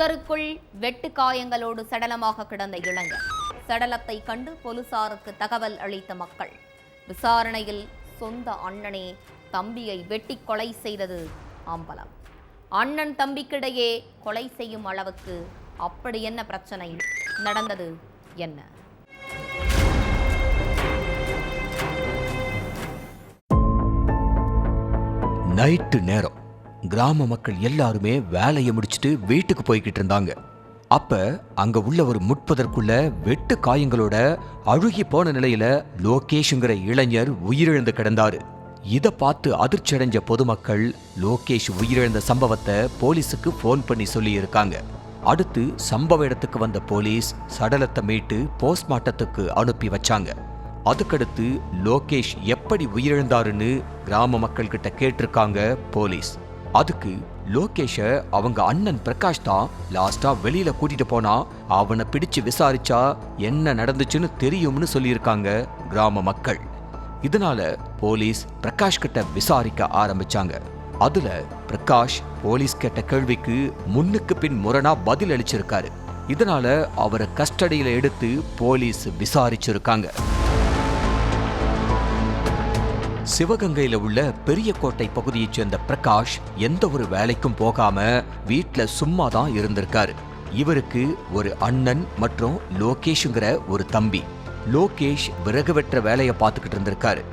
புதருக்குள் வெட்டு காயங்களோடு சடலமாக கிடந்த இளைஞர். சடலத்தை கண்டு போலீசாருக்கு தகவல் அளித்த மக்கள். விசாரணையில் சொந்த அண்ணனே தம்பியை வெட்டி கொலை செய்தது அம்பலம். அண்ணன் தம்பிக்கிடையே கொலை செய்யும் அளவுக்கு அப்படி என்ன பிரச்சனை நடந்தது என்ன? நைட்டு நேரம் கிராம மக்கள் எல்லாருமே வேலையை முடிச்சுட்டு வீட்டுக்கு போய்கிட்டு இருந்தாங்க. அப்ப அங்க உள்ள ஒரு முற்பதற்குள்ள வெட்டு காயங்களோட அழுகி போன நிலையில லோகேஷ்ங்கிற இளைஞர் உயிரிழந்து கிடந்தாரு. இதை பார்த்து அதிர்ச்சி அடைஞ்ச பொதுமக்கள் லோகேஷ் உயிரிழந்த சம்பவத்தை போலீஸுக்கு போன் பண்ணி சொல்லி இருக்காங்க. அடுத்து சம்பவ இடத்துக்கு வந்த போலீஸ் சடலத்தை மீட்டு போஸ்ட்மார்ட்டத்துக்கு அனுப்பி வச்சாங்க. அதுக்கடுத்து லோகேஷ் எப்படி உயிரிழந்தாருன்னு கிராம மக்கள் கிட்ட கேட்டிருக்காங்க போலீஸ். அதுக்கு லோகேஷ அவங்க அண்ணன் பிரகாஷ் தான் லாஸ்டா வெளியில கூட்டிட்டு போனா அவனை பிடிச்சு விசாரிச்சா என்ன நடந்துச்சுன்னு தெரியும்னு சொல்லியிருக்காங்க கிராம மக்கள். இதனால போலீஸ் பிரகாஷ் கிட்ட விசாரிக்க ஆரம்பிச்சாங்க. அதுல பிரகாஷ் போலீஸ் கேட்ட கேள்விக்கு முன்னுக்கு பின் முரணா பதில் அளிச்சிருக்காரு. இதனால அவரை கஸ்டடியில எடுத்து போலீஸ் விசாரிச்சிருக்காங்க. சிவகங்கையில உள்ள பெரிய கோட்டை பகுதியைச் சேர்ந்த பிரகாஷ் எந்த ஒரு வேலைக்கும் போகாம வீட்ல சும்மா தான் இருந்திருக்காரு. இவருக்கு ஒரு அண்ணன் மற்றும் லோகேஷ்ங்கிற ஒரு தம்பி. லோகேஷ் விறகு வெற்ற வேலையை பார்த்துக்கிட்டு இருந்திருக்காரு.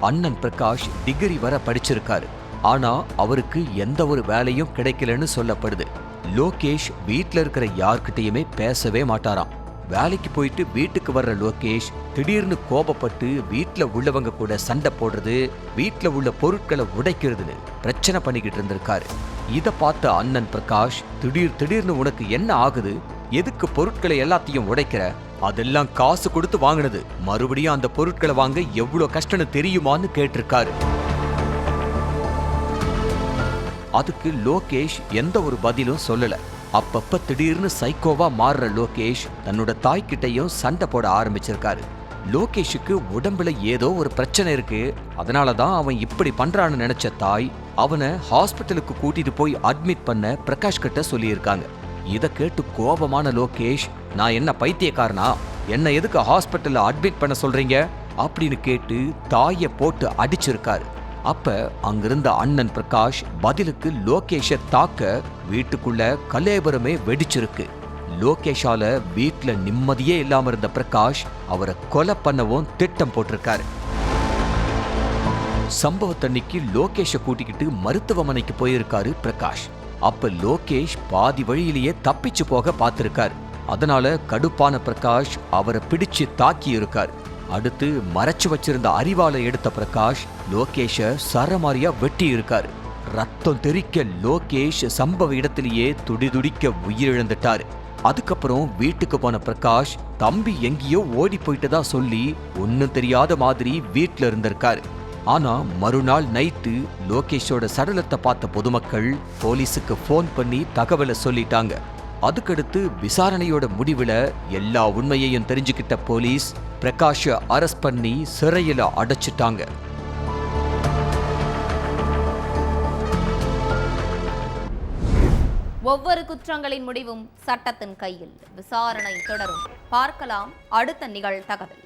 அண்ணன் பிரகாஷ் டிகிரி வர படிச்சிருக்காரு. ஆனா அவருக்கு எந்த ஒரு வேலையும் கிடைக்கலன்னு சொல்லப்படுது. லோகேஷ் வீட்ல இருக்கிற யார்கிட்டயுமே பேசவே மாட்டாராம். வேலைக்கு போயிட்டு வீட்டுக்கு வர்ற லோகேஷ் திடீர்னு கோபப்பட்டு வீட்டுல உள்ளவங்க கூட சண்டை போடுறது, வீட்டுல உள்ள பொருட்களை உடைக்கிறதுன்னு பிரச்சனை பண்ணிக்கிட்டு இருந்திருக்காரு. இதை பார்த்த அண்ணன் பிரகாஷ் திடீர்னு உனக்கு என்ன ஆகுது, எதுக்கு பொருட்களை எல்லாத்தையும் உடைக்கிற, அதெல்லாம் காசு கொடுத்து வாங்கினது, மறுபடியும் அந்த பொருட்களை வாங்க எவ்வளவு கஷ்டம்னு தெரியுமான்னு கேட்டிருக்காரு. அதுக்கு லோகேஷ் எந்த ஒரு பதிலும் சொல்லல. அப்பப்ப திடீர்னு சைக்கோவா மாறுற லோகேஷ் தன்னோட தாய்கிட்டையும் சண்டை போட ஆரம்பிச்சிருக்காரு. லோகேஷுக்கு உடம்புல ஏதோ ஒரு பிரச்சனை இருக்கு, அதனாலதான் அவன் இப்படி பண்றான்னு நினைச்ச தாய் அவனை ஹாஸ்பிட்டலுக்கு கூட்டிட்டு போய் அட்மிட் பண்ண பிரகாஷ் கிட்ட சொல்லியிருக்காங்க. இதை கேட்டு கோபமான லோகேஷ், நான் என்ன பைத்தியக்காரனா, என்ன எதுக்கு ஹாஸ்பிட்டல்ல அட்மிட் பண்ண சொல்றீங்க அப்படின்னு கேட்டு தாயை போட்டு அடிச்சிருக்காரு. அப்ப அங்கிருந்த அண்ணன் பிரகாஷ் பதிலுக்கு லோகேஷ தாக்க வீட்டுக்குள்ள கலேபரமே வெடிச்சிருக்கு. லோகேஷால வீட்டுல நிம்மதியே இல்லாம இருந்த பிரகாஷ் அவரை கொலை பண்ணவும் திட்டம் போட்டிருக்காரு. சம்பவத்தன்னைக்கு லோகேஷ கூட்டிக்கிட்டு மருத்துவமனைக்கு போயிருக்காரு பிரகாஷ். அப்ப லோகேஷ் பாதி வழியிலேயே தப்பிச்சு போக பார்த்திருக்காரு. அதனால கடுப்பான பிரகாஷ் அவரை பிடிச்சு தாக்கி இருக்காரு. அடுத்து மறைச்சு வச்சிருந்த அரிவாளை எடுத்த பிரகாஷ் லோகேஷ சரமாரியா வெட்டி இருக்காரு. ரத்தம் தெறிக்க லோகேஷ் சம்பவ இடத்திலேயே துடிதுடிக்க உயிரிழந்துட்டாரு. அதுக்கப்புறம் வீட்டுக்கு போன பிரகாஷ் தம்பி எங்கேயோ ஓடி போயிட்டதா சொல்லி ஒன்னும் தெரியாத மாதிரி வீட்டுல இருந்திருக்காரு. ஆனா மறுநாள் நைட்டு லோகேஷோட சடலத்தை பார்த்த பொதுமக்கள் போலீஸுக்கு போன் பண்ணி தகவலை சொல்லிட்டாங்க. அதுக்கடுத்து விசாரணையோட முடிவுல எல்லா உண்மையையும் தெரிஞ்சுக்கிட்ட போலீஸ் பிரகாஷ அரெஸ்ட் பண்ணி சிறையில அடைச்சிட்டாங்க. ஒவ்வொரு குற்றங்களின் முடிவும் சட்டத்தின் கையில். விசாரணை தொடரும். பார்க்கலாம் அடுத்த நிகழ்தகவல்.